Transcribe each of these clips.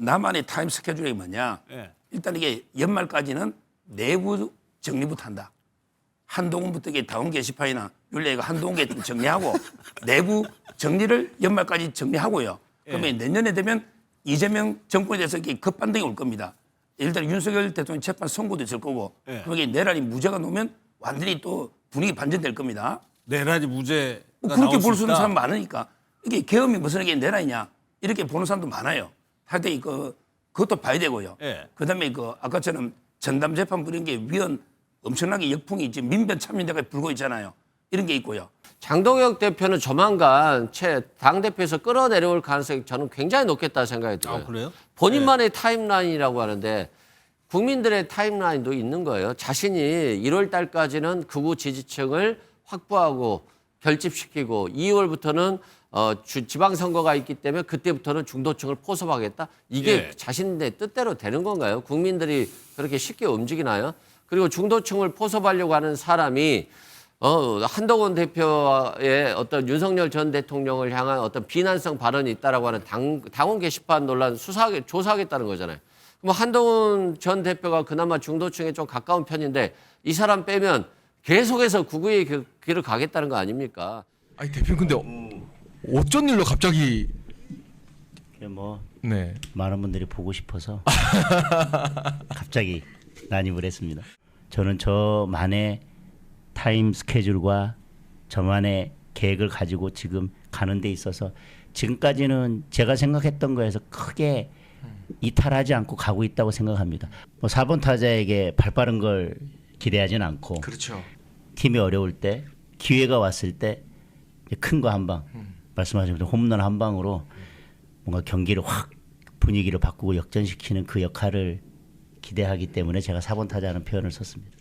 나만의 타임 스케줄이 뭐냐? 예. 일단 이게 연말까지는 내부 정리부터 한다. 한동훈부터 이게 다운 게시판이나 윤리가 한동훈 정리하고 내부 정리를 연말까지 정리하고요. 그러면 내년에 되면 이재명 정권에 대해서 이게 급반등이 올 겁니다. 예를 들어 윤석열 대통령 재판 선고도 있을 거고 그럼 이게 내란이 무죄가 나오면 완전히 또 분위기 반전될 겁니다. 내란이 무죄가 그렇게 나올 볼 수 수 있는 있다. 사람 많으니까 이게 계엄이 무슨 이게 내란이냐 이렇게 보는 사람도 많아요. 하여튼 그것도 봐야 되고요. 예. 그다음에 아까처럼 전담 재판 부린 게 위헌 엄청나게 역풍이 지금 민변 참여자가 불고 있잖아요. 이런 게 있고요. 장동혁 대표는 조만간 당대표에서 끌어내려올 가능성이 저는 굉장히 높겠다 생각이 들어요. 아, 그래요? 본인만의 타임라인이라고 하는데 국민들의 타임라인도 있는 거예요. 자신이 1월 달까지는 극우 지지층을 확보하고 결집시키고 2월부터는 지방선거가 있기 때문에 그때부터는 중도층을 포섭하겠다. 이게 예. 자신의 뜻대로 되는 건가요? 국민들이 그렇게 쉽게 움직이나요? 그리고 중도층을 포섭하려고 하는 사람이 한동훈 대표의 어떤 윤석열 전 대통령을 향한 어떤 비난성 발언이 있다라고 하는 당원 게시판 논란 조사하겠다는 거잖아요. 그럼 한동훈 전 대표가 그나마 중도층에 좀 가까운 편인데 이 사람 빼면 계속해서 극우의 길을 가겠다는 거 아닙니까? 아니 대표 근데 어쩐 일로 갑자기 뭐 네. 많은 분들이 보고 싶어서 갑자기 난입을 했습니다. 저는 저만의 타임 스케줄과 저만의 계획을 가지고 지금 가는 데 있어서 지금까지는 제가 생각했던 거에서 크게 이탈하지 않고 가고 있다고 생각합니다. 뭐 4번 타자에게 발빠른 걸 기대하진 않고 그렇죠. 팀이 어려울 때 기회가 왔을 때 큰 거 한 방 말씀하신 것처럼 홈런 한 방으로 뭔가 경기를 확 분위기를 바꾸고 역전시키는 그 역할을 기대하기 때문에 제가 4번 타자라는 표현을 썼습니다.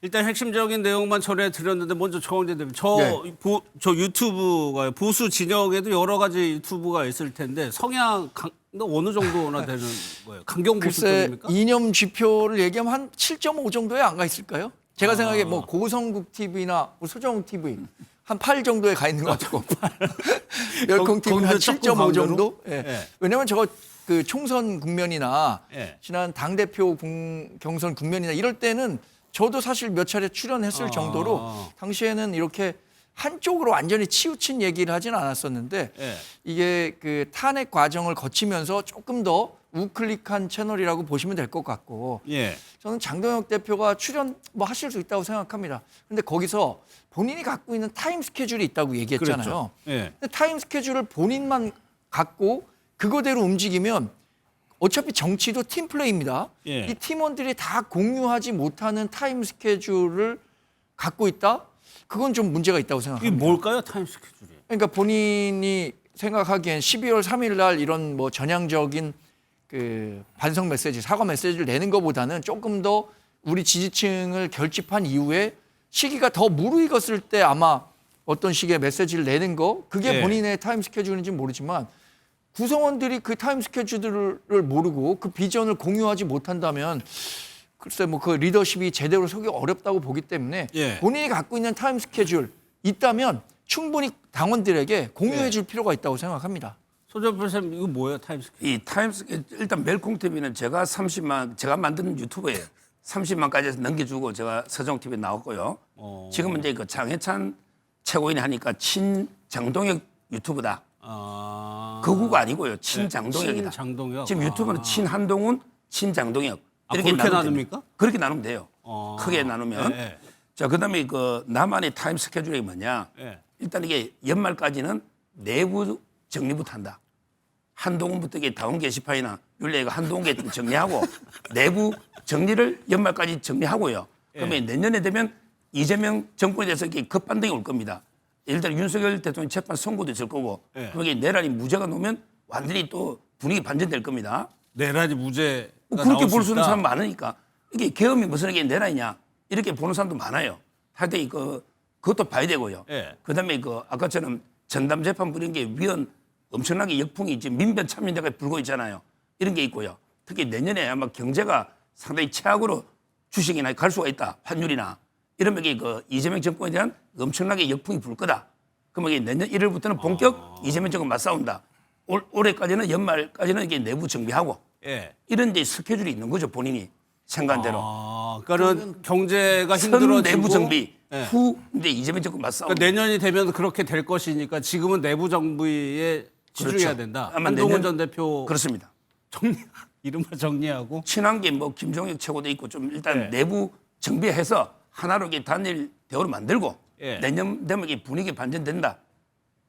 일단 핵심적인 내용만 전해 드렸는데 먼저 정원재 대표 저 유튜브가 보수 진영에도 여러 가지 유튜브가 있을 텐데 성향 어느 정도나 되는 거예요? 강경 보수 글쎄 쪽입니까? 이념 지표를 얘기하면 한 7.5 정도에 안 가 있을까요? 제가 생각에 뭐 고성국 TV나 뭐 소정욱 TV 한 8 정도에 가 있는 것 같고 열콩 TV 한 거기서 조금 7.5 정도? 강도로? 예. 예. 왜냐면 저거 그 총선 국면이나 예. 지난 당대표 경선 국면이나 이럴 때는 저도 사실 몇 차례 출연했을 정도로 당시에는 이렇게 한쪽으로 완전히 치우친 얘기를 하진 않았었는데 예. 이게 그 탄핵 과정을 거치면서 조금 더 우클릭한 채널이라고 보시면 될 것 같고 예. 저는 장동혁 대표가 출연 뭐 하실 수 있다고 생각합니다. 근데 거기서 본인이 갖고 있는 타임 스케줄이 있다고 얘기했잖아요. 그렇죠. 예. 근데 타임 스케줄을 본인만 갖고 그거대로 움직이면 어차피 정치도 팀플레이입니다. 예. 이 팀원들이 다 공유하지 못하는 타임 스케줄을 갖고 있다? 그건 좀 문제가 있다고 이게 생각합니다. 뭘까요? 타임 스케줄이. 그러니까 본인이 생각하기엔 12월 3일 날 이런 뭐 전향적인 그 반성 메시지, 사과 메시지를 내는 것보다는 조금 더 우리 지지층을 결집한 이후에 시기가 더 무르익었을 때 아마 어떤 식의 메시지를 내는 거 그게 예. 본인의 타임 스케줄인지 모르지만 구성원들이 그 타임 스케줄을 모르고 그 비전을 공유하지 못한다면 글쎄 뭐 그 리더십이 제대로 서기 어렵다고 보기 때문에 예. 본인이 갖고 있는 타임 스케줄 있다면 충분히 당원들에게 공유해 예. 줄 필요가 있다고 생각합니다. 소정 professor 이거 뭐예요? 타임 스케줄. 이 타임스 일단 멜콩 TV는 제가 30만 제가 만드는 유튜브예요. 30만까지 해서 넘겨주고 제가 서정 TV에 나왔고요. 지금은 이제 그 장해찬 최고인이 하니까 친장동혁 유튜브다. 극우가 아니고요. 친장동혁이다. 친장동혁. 지금 유튜브는 친한동훈, 친장동혁 그렇게 나누면 나눕니까? 됩니다. 그렇게 나누면 돼요. 크게 나누면. 예, 예. 자, 그다음에 그 나만의 타임 스케줄이 뭐냐? 예. 일단 이게 연말까지는 내부 정리부터 한다. 한동훈부터 이게 다운 게시판이나 윤리가 한동훈 정리하고 내부 정리를 연말까지 정리하고요. 그러면 내년에 되면 이재명 정권에 대해서 이게 급반등이 올 겁니다. 예를 들어 윤석열 대통령 재판 선고도 있을 거고 그럼 이게 내란이 무죄가 나오면 완전히 또 분위기 반전될 겁니다. 내란이 무죄가 그렇게 나올 볼 수 수 있는 있다. 사람 많으니까 이게 계엄이 무슨 이게 내란이냐 이렇게 보는 사람도 많아요. 하여튼 그것도 봐야 되고요. 예. 그다음에 아까처럼 전담 재판 부린 게 위헌 엄청나게 역풍이 지금 민변 참여자가 불고 있잖아요. 이런 게 있고요. 특히 내년에 아마 경제가 상당히 최악으로 주식이나 갈 수가 있다. 환율이나 이러면 이게 이재명 정권에 대한 엄청나게 역풍이 불 거다. 그러면 이게 내년 1월부터는 본격 이재명 정권 맞싸운다. 올해까지는 연말까지는 이게 내부 정비하고 예. 이런 데 스케줄이 있는 거죠 본인이 생각대로. 그러니까 경제가 선 힘들어지고 내부 정비 예. 후 이제 이재명 정권 맞싸움. 그러니까 내년이 되면 그렇게 될 것이니까 지금은 내부 정비에 집중해야 그렇죠. 된다. 아마 한동훈 내년- 전 대표 그렇습니다. 정리 이른바 정리하고 친한 게 뭐 김종혁 최고도 있고 좀 일단 네. 내부 정비해서 하나로 이게 단일 대우를 만들고 예. 내년 되면 이게 분위기 반전된다.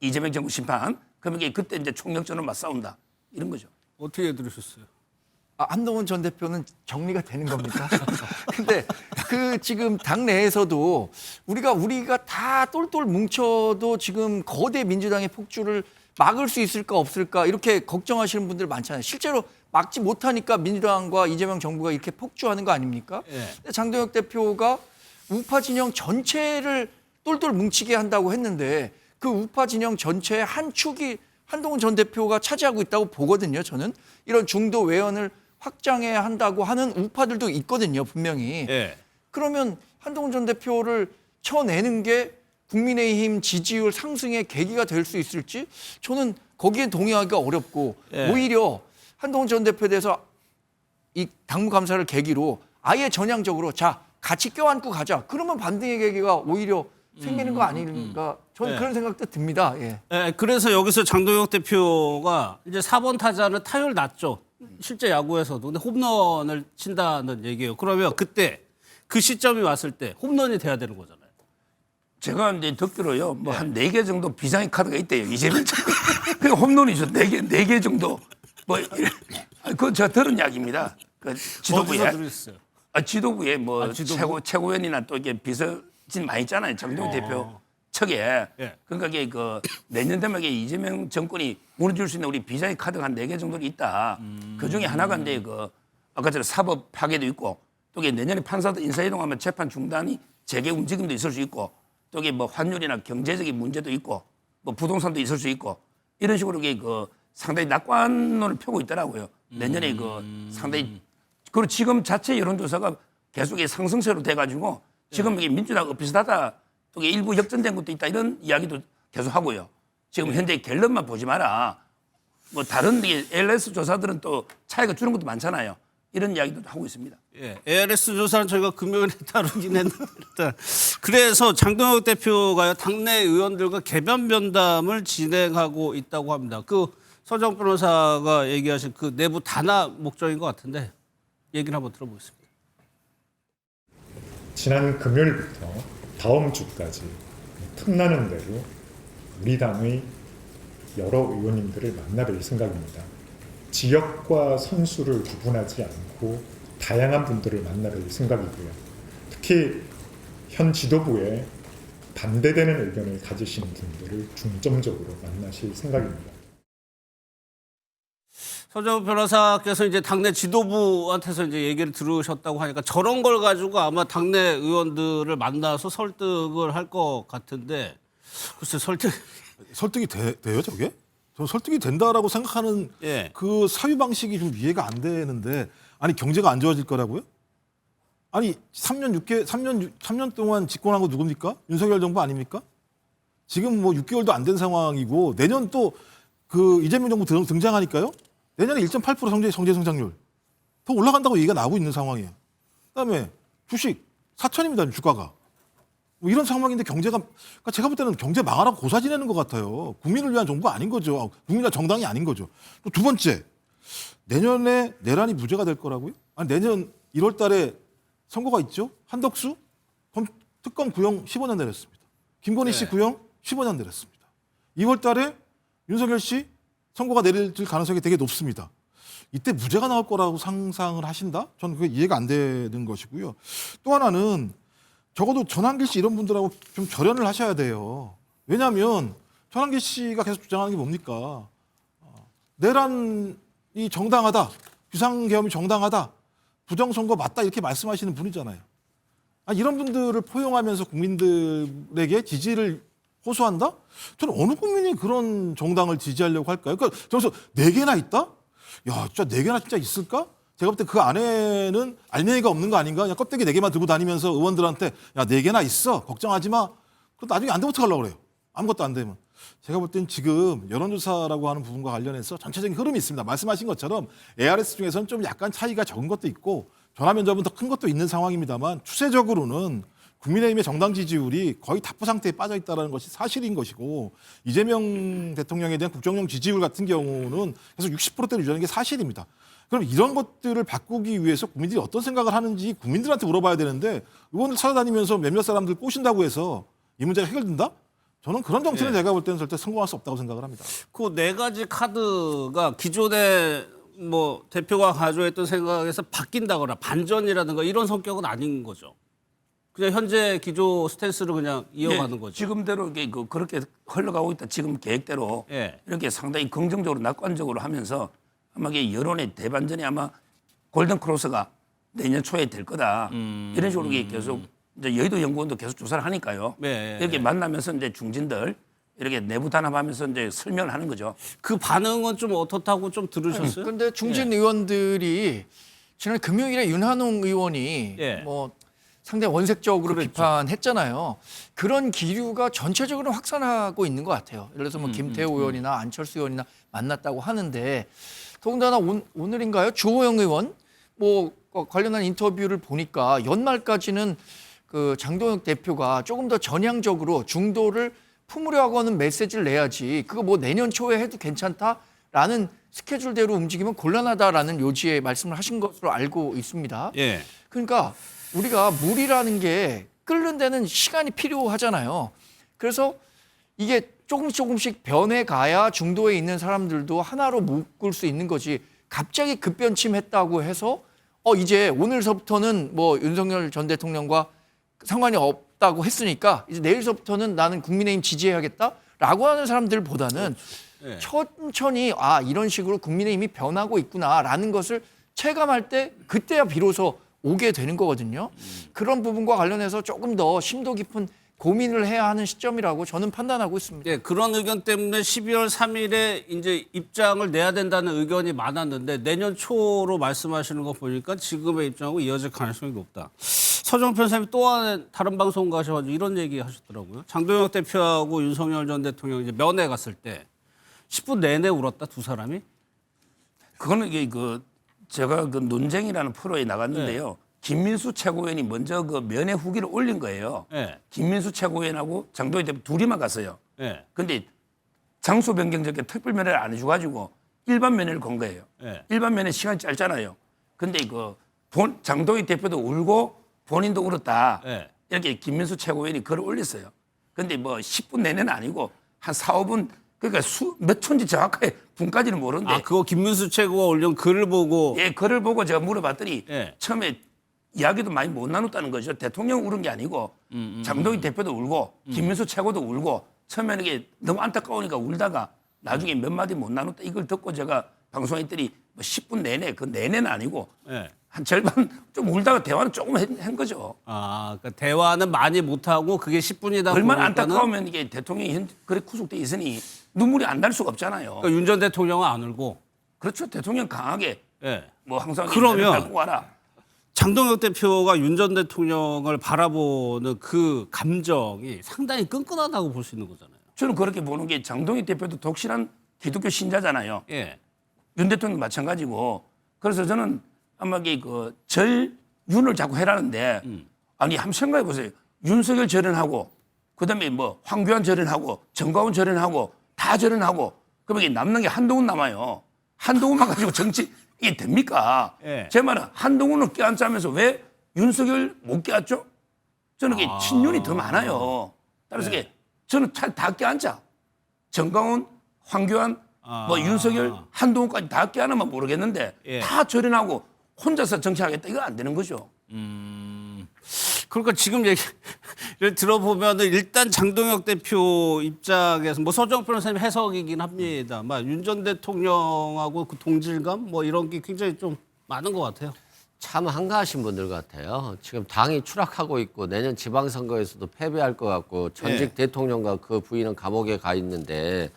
이재명 정부 심판. 그러면 이게 그때 이제 총력전으로 맞싸운다. 이런 거죠. 어떻게 들으셨어요? 한동훈 전 대표는 정리가 되는 겁니까? 근데 그 지금 당내에서도 우리가 다 똘똘 뭉쳐도 지금 거대 민주당의 폭주를 막을 수 있을까 없을까 이렇게 걱정하시는 분들 많잖아요. 실제로 막지 못하니까 민주당과 이재명 정부가 이렇게 폭주하는 거 아닙니까? 예. 근데 장동혁 대표가 우파 진영 전체를 똘똘 뭉치게 한다고 했는데 그 우파 진영 전체의 한 축이 한동훈 전 대표가 차지하고 있다고 보거든요. 저는 이런 중도 외연을 확장해야 한다고 하는 우파들도 있거든요. 분명히. 예. 그러면 한동훈 전 대표를 쳐내는 게 국민의힘 지지율 상승의 계기가 될 수 있을지 저는 거기에 동의하기가 어렵고 예. 오히려 한동훈 전 대표에 대해서 이 당무감사를 계기로 아예 전향적으로 자 같이 껴안고 가자. 그러면 반등의 계기가 오히려 생기는 거 아닌가 저는 네. 그런 생각도 듭니다. 예. 예, 그래서 여기서 장동혁 대표가 이제 4번 타자는 타율 낮죠. 실제 야구에서도. 근데 홈런을 친다는 얘기예요. 그러면 그때 그 시점이 왔을 때 홈런이 돼야 되는 거잖아요. 제가 이제 듣기로요, 뭐 한 4개 정도 비장의 카드가 있대요. 이재명 정권. 그 홈런이죠. 4개 정도. 뭐, 그거 제가 들은 이야기입니다. 그 어디서 지도부에. 들으셨어요? 지도부에 뭐 지도부? 최고위원이나 또 이게 비서진 많이 있잖아요. 장동혁 대표 측에. 예. 그러니까 이게 그 내년 되면 이게 이재명 정권이 무너질 수 있는 우리 비장의 카드가 한 4개 정도 있다. 그 중에 하나가 이제 그 아까처럼 사법 파괴도 있고 또 이게 내년에 판사도 인사이동하면 재판 중단이 재개 움직임도 있을 수 있고 또 이게 뭐 환율이나 경제적인 문제도 있고 뭐 부동산도 있을 수 있고 이런 식으로 이게 그 상당히 낙관론을 펴고 있더라고요. 내년에 그 상당히 그리고 지금 자체 여론조사가 계속 상승세로 돼가지고 지금 이게 민주당 비슷하다 또 이게 일부 역전된 것도 있다 이런 이야기도 계속 하고요. 지금 현재 갤럽만 보지 마라. 뭐 다른 LS 조사들은 또 차이가 주는 것도 많잖아요. 이런 이야기도 하고 있습니다. 예, ARS 조사는 저희가 금요일에 다루긴 했는데 일단 그래서 장동혁 대표가 당내 의원들과 개변 면담을 진행하고 있다고 합니다. 그 서정 변호사가 얘기하신 그 내부 단합 목적인 것 같은데 얘기를 한번 들어보겠습니다. 지난 금요일부터 다음 주까지 틈나는 대로 우리 당의 여러 의원님들을 만나뵐 생각입니다. 지역과 선수를 구분하지 않고 다양한 분들을 만나뵐 생각이고요. 특히 현 지도부에 반대되는 의견을 가지시는 분들을 중점적으로 만나실 생각입니다. 서정 변호사께서 이제 당내 지도부한테서 이제 얘기를 들으셨다고 하니까 저런 걸 가지고 아마 당내 의원들을 만나서 설득을 할 것 같은데 글쎄 설득이 돼요, 저게? 저 설득이 된다라고 생각하는 예. 그 사유 방식이 좀 이해가 안 되는데 아니 경제가 안 좋아질 거라고요? 아니 3년 동안 집권한 거 누굽니까? 윤석열 정부 아닙니까? 지금 뭐 6개월도 안 된 상황이고 내년 또 그 이재명 정부 등장하니까요. 내년에 1.8% 성장 성장률 더 올라간다고 얘기가 나오고 있는 상황이에요. 그다음에 주식 4천입니다, 주가가. 뭐 이런 상황인데 경제가 그러니까 제가 볼 때는 경제 망하라고 고사 지내는 것 같아요. 국민을 위한 정부가 아닌 거죠. 국민과 정당이 아닌 거죠. 또 두 번째, 내년에 내란이 무죄가 될 거라고요? 아니 내년 1월 달에 선거가 있죠. 한덕수 특검 구형 15년 내렸습니다. 김건희 씨 구형 15년 내렸습니다. 2월 달에 윤석열 씨 선고가 내릴 가능성이 되게 높습니다. 이때 무죄가 나올 거라고 상상을 하신다? 저는 그게 이해가 안 되는 것이고요. 또 하나는 적어도 전한길 씨 이런 분들하고 좀 절연을 하셔야 돼요. 왜냐하면 전한길 씨가 계속 주장하는 게 뭡니까? 내란이 정당하다, 비상계엄이 정당하다, 부정선거 맞다 이렇게 말씀하시는 분이잖아요. 이런 분들을 포용하면서 국민들에게 지지를 호소한다? 저는 어느 국민이 그런 정당을 지지하려고 할까요? 그러니까 저기서 4개나 있다? 야, 진짜 4개나 진짜 있을까? 제가 볼 때 그 안에는 알맹이가 없는 거 아닌가? 그냥 껍데기 4개만 들고 다니면서 의원들한테 야, 4개나 있어. 걱정하지 마. 그럼 나중에 안 되면 어떡하려고 그래요? 아무것도 안 되면. 제가 볼 땐 지금 여론조사라고 하는 부분과 관련해서 전체적인 흐름이 있습니다. 말씀하신 것처럼 ARS 중에서는 좀 약간 차이가 적은 것도 있고 전화 면접은 더 큰 것도 있는 상황입니다만 추세적으로는 국민의힘의 정당 지지율이 거의 답보 상태에 빠져 있다는 것이 사실인 것이고 이재명 대통령에 대한 국정용 지지율 같은 경우는 계속 60%대를 유지하는 게 사실입니다. 그럼 이런 것들을 바꾸기 위해서 국민들이 어떤 생각을 하는지 국민들한테 물어봐야 되는데 의원들 찾아다니면서 몇몇 사람들 꼬신다고 해서 이 문제가 해결된다? 저는 그런 정치는 제가 볼 때는 절대 성공할 수 없다고 생각을 합니다. 그 네 가지 카드가 기존에 뭐 대표가 가져왔던 생각에서 바뀐다거나 반전이라든가 이런 성격은 아닌 거죠. 그냥 현재 기조 스탠스를 그냥 이어가는 거죠. 지금대로 이게 그렇게 흘러가고 있다. 지금 계획대로 예. 이렇게 상당히 긍정적으로 낙관적으로 하면서 아마 이게 여론의 대반전이 아마 골든 크로스가 내년 초에 될 거다. 이런 식으로 이게 계속 이제 여의도 연구원도 계속 조사를 하니까요. 네, 이렇게 만나면서 이제 중진들 이렇게 내부 단합하면서 이제 설명을 하는 거죠. 그 반응은 좀 어떻다고 좀 들으셨어요? 그런데 중진 의원들이 지난 금요일에 윤한홍 의원이 예. 뭐 상당히 원색적으로 그랬죠. 비판했잖아요. 그런 기류가 전체적으로 확산하고 있는 것 같아요. 예를 들어서 뭐 김태호 의원이나 안철수 의원이나 만났다고 하는데 더군다나 오늘인가요? 주호영 의원 뭐 관련한 인터뷰를 보니까 연말까지는 그 장동혁 대표가 조금 더 전향적으로 중도를 품으려고 하는 메시지를 내야지 그거 뭐 내년 초에 해도 괜찮다라는 스케줄대로 움직이면 곤란하다라는 요지의 말씀을 하신 것으로 알고 있습니다. 예. 그러니까 우리가 물이라는 게 끓는 데는 시간이 필요하잖아요. 그래서 이게 조금씩 변해가야 중도에 있는 사람들도 하나로 묶을 수 있는 거지 갑자기 급변침했다고 해서 이제 오늘서부터는 뭐 윤석열 전 대통령과 상관이 없다고 했으니까 이제 내일서부터는 나는 국민의힘 지지해야겠다라고 하는 사람들보다는 네. 천천히 이런 식으로 국민의힘이 변하고 있구나라는 것을 체감할 때 그때야 비로소 오게 되는 거거든요. 그런 부분과 관련해서 조금 더 심도 깊은 고민을 해야 하는 시점이라고 저는 판단하고 있습니다. 예, 그런 의견 때문에 12월 3일에 이제 입장을 내야 된다는 의견이 많았는데 내년 초로 말씀하시는 거 보니까 지금의 입장하고 이어질 가능성이 높다. 서정 변호사님이 또 다른 방송 가셔가지고 이런 얘기 하셨더라고요. 장동혁 대표하고 윤석열 전 대통령 이제 면회 갔을 때 10분 내내 울었다 두 사람이? 그거는 이게 제가 그 논쟁이라는 프로에 나갔는데요. 김민수 최고위원이 먼저 그 면회 후기를 올린 거예요. 예. 김민수 최고위원하고 장동혁 대표 둘이만 갔어요. 예. 근데 장소 변경적인 특별 면회를 안 해줘가지고 일반 면회를 건 거예요. 예. 일반 면회 시간이 짧잖아요. 근데 장동혁 대표도 울고 본인도 울었다. 예. 이렇게 김민수 최고위원이 글을 올렸어요. 근데 뭐 10분 내내는 아니고 한 4, 5분 그러니까 몇 초인지 정확하게 분까지는 모르는데 그거 김문수 최고가 올린 글을 보고 글을 보고 제가 물어봤더니 예. 처음에 이야기도 많이 못 나눴다는 거죠. 대통령 울은 게 아니고 장동혁 대표도 울고 김민수 최고도 울고 처음에는 이게 너무 안타까우니까 울다가 나중에 몇 마디 못 나눴다 이걸 듣고 제가 방송했더니 뭐 10분 내내 그 내내는 아니고 예. 한 절반 좀 울다가 대화는 조금 한 거죠. 그러니까 대화는 많이 못하고 그게 10분이다 얼마나 안타까우면 이게 대통령이 그래 구속돼 있으니 눈물이 안 날 수가 없잖아요. 그러니까 윤 전 대통령은 안 울고. 그렇죠. 대통령 강하게 예. 뭐 항상 그러면 밟고 가라. 장동혁 대표가 윤 전 대통령을 바라보는 그 감정이 상당히 끈끈하다고 볼 수 있는 거잖아요. 저는 그렇게 보는 게 장동혁 대표도 독실한 기독교 신자잖아요. 예. 윤 대통령 마찬가지고. 그래서 저는 아마 절윤을 자꾸 해라는데 아니 한번 생각해 보세요. 윤석열 절연하고 그다음에 뭐 황교안 절연하고 정광훈 절연하고 다 절연하고 그러면 이게 남는 게 한동훈 남아요. 한동훈만 가지고 정치 이게 됩니까? 예. 제 말은 한동훈을 껴안자면서 왜 윤석열 못 껴안죠? 저는 이게 친윤이 더 많아요. 따라서 이게 저는 다 껴안자. 정광훈, 황교안, 뭐 윤석열, 한동훈까지 다 껴안으면 모르겠는데 예. 다 절연하고 혼자서 정치하겠다 이건 안 되는 거죠. 그러니까 지금 얘기를 들어보면 일단 장동혁 대표 입장에서 뭐 서정 변호사님 해석이긴 합니다만 윤 전 대통령하고 그 동질감 뭐 이런 게 굉장히 좀 많은 것 같아요. 참 한가하신 분들 같아요. 지금 당이 추락하고 있고 내년 지방선거에서도 패배할 것 같고 전직 대통령과 그 부인은 감옥에 가 있는데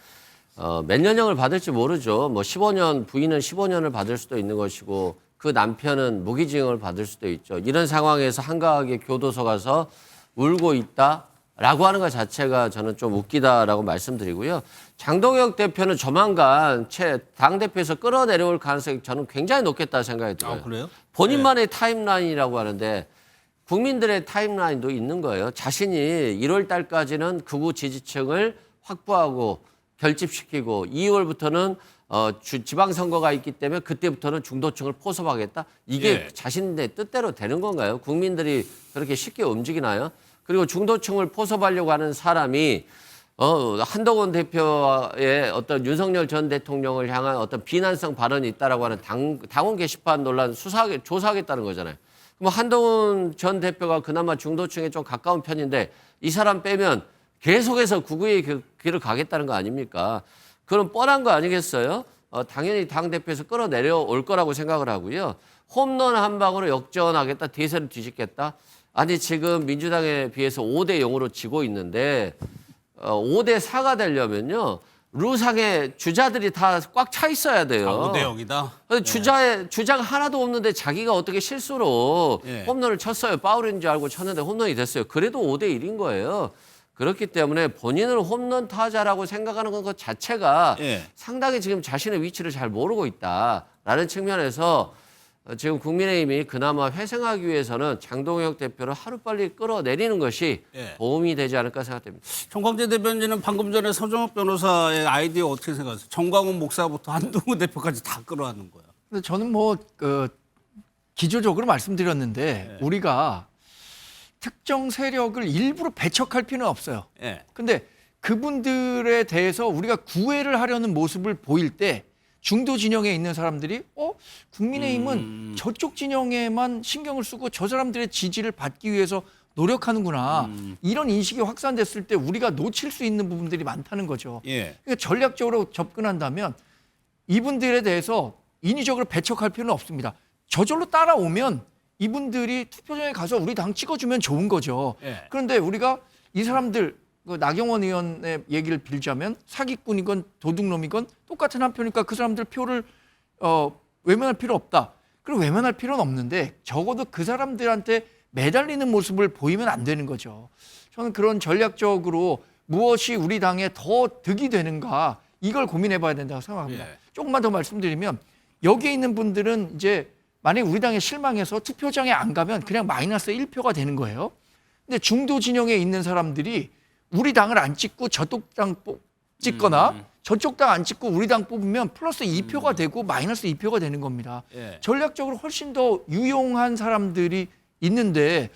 몇 년형을 받을지 모르죠. 뭐 15년 부인은 15년을 받을 수도 있는 것이고 그 남편은 무기징역을 받을 수도 있죠. 이런 상황에서 한가하게 교도소 가서 울고 있다. 라고 하는 것 자체가 저는 좀 웃기다라고 말씀드리고요. 장동혁 대표는 조만간 당대표에서 끌어내려올 가능성이 저는 굉장히 높겠다 생각이 들어요. 아, 그래요? 본인만의 타임라인이라고 하는데 국민들의 타임라인도 있는 거예요. 자신이 1월 달까지는 극우 지지층을 확보하고 결집시키고 2월부터는 지방선거가 있기 때문에 그때부터는 중도층을 포섭하겠다. 이게 자신의 뜻대로 되는 건가요? 국민들이 그렇게 쉽게 움직이나요? 그리고 중도층을 포섭하려고 하는 사람이 한동훈 대표의 어떤 윤석열 전 대통령을 향한 어떤 비난성 발언이 있다라고 하는 당원 게시판 논란 조사하겠다는 거잖아요. 그럼 한동훈 전 대표가 그나마 중도층에 좀 가까운 편인데 이 사람 빼면 계속해서 극우의 길을 가겠다는 거 아닙니까? 그건 뻔한 거 아니겠어요? 당연히 당대표에서 끌어내려올 거라고 생각을 하고요. 홈런 한 방으로 역전하겠다, 대세를 뒤집겠다. 아니 지금 민주당에 비해서 5대 0으로 지고 있는데 5대 4가 되려면요. 루상에 주자들이 다 꽉 차 있어야 돼요. 5대 0이다. 주자가 하나도 없는데 자기가 어떻게 실수로 예. 홈런을 쳤어요. 파울인 줄 알고 쳤는데 홈런이 됐어요. 그래도 5대 1인 거예요. 그렇기 때문에 본인을 홈런 타자라고 생각하는 것 자체가 예. 상당히 지금 자신의 위치를 잘 모르고 있다라는 측면에서 지금 국민의힘이 그나마 회생하기 위해서는 장동혁 대표를 하루빨리 끌어내리는 것이 예. 도움이 되지 않을까 생각됩니다. 정광재 대변인은 방금 전에 서정욱 변호사의 아이디어 어떻게 생각하세요? 정광훈 목사부터 한동훈 대표까지 다 끌어안는 거야. 근데 저는 기조적으로 말씀드렸는데 우리가 특정 세력을 일부러 배척할 필요는 없어요. 예. 근데 그분들에 대해서 우리가 구애를 하려는 모습을 보일 때 중도 진영에 있는 사람들이 국민의힘은 저쪽 진영에만 신경을 쓰고 저 사람들의 지지를 받기 위해서 노력하는구나. 이런 인식이 확산됐을 때 우리가 놓칠 수 있는 부분들이 많다는 거죠. 예. 그러니까 전략적으로 접근한다면 이분들에 대해서 인위적으로 배척할 필요는 없습니다. 저절로 따라오면 이분들이 투표장에 가서 우리 당 찍어주면 좋은 거죠. 예. 그런데 우리가 이 사람들 나경원 의원의 얘기를 빌자면 사기꾼이건 도둑놈이건 똑같은 한 표니까 그 사람들 표를 외면할 필요 없다. 그리고 외면할 필요는 없는데 적어도 그 사람들한테 매달리는 모습을 보이면 안 되는 거죠. 저는 그런 전략적으로 무엇이 우리 당에 더 득이 되는가 이걸 고민해 봐야 된다고 생각합니다. 예. 조금만 더 말씀드리면 여기에 있는 분들은 이제 만약에 우리 당에 실망해서 투표장에 안 가면 그냥 마이너스 1표가 되는 거예요. 근데 중도 진영에 있는 사람들이 우리 당을 안 찍고 저쪽 당 찍거나 저쪽 당 안 찍고 우리 당 뽑으면 플러스 2표가 되고 마이너스 2표가 되는 겁니다. 예. 전략적으로 훨씬 더 유용한 사람들이 있는데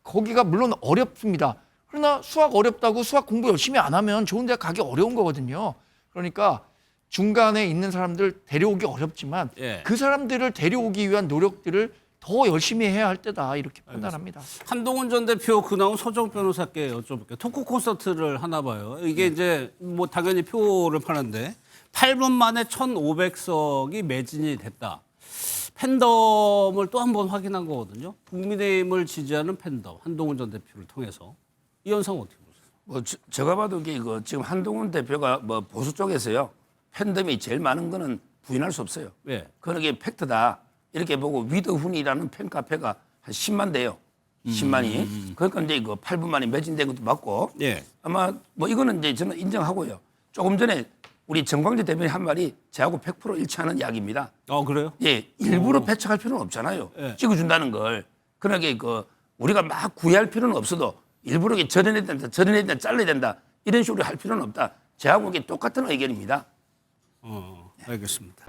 거기가 물론 어렵습니다. 그러나 수학 어렵다고 수학 공부 열심히 안 하면 좋은 데 가기 어려운 거거든요. 그러니까 중간에 있는 사람들 데려오기 어렵지만 예. 그 사람들을 데려오기 위한 노력들을 더 열심히 해야 할 때다 이렇게 판단합니다. 한동훈 전 대표 나온 서정욱 변호사께 여쭤볼게요. 토크 콘서트를 하나 봐요. 이게 이제 뭐 당연히 표를 파는데 8분 만에 1,500석이 매진이 됐다. 팬덤을 또 한 번 확인한 거거든요. 국민의힘을 지지하는 팬덤 한동훈 전 대표를 통해서 이 현상 어떻게 보세요? 제가 봐도 이거 지금 한동훈 대표가 보수 쪽에서요 팬덤이 제일 많은 거는 부인할 수 없어요. 예. 그런 게 팩트다. 이렇게 보고 위드훈이라는 팬카페가 한 10만 대요. 10만이. 그러니까 이제 이거 8분 만에 매진된 것도 맞고. 예. 아마 이거는 이제 저는 인정하고요. 조금 전에 우리 정광재 대변인 한 말이 저하고 100% 일치하는 이야기입니다. 그래요? 예, 일부러 배척할 필요는 없잖아요. 예. 찍어준다는 걸. 그러니까 우리가 막 구애할 필요는 없어도 일부러 절여내야 된다, 잘라야 된다 이런 식으로 할 필요는 없다. 저하고 이게 똑같은 의견입니다. 알겠습니다.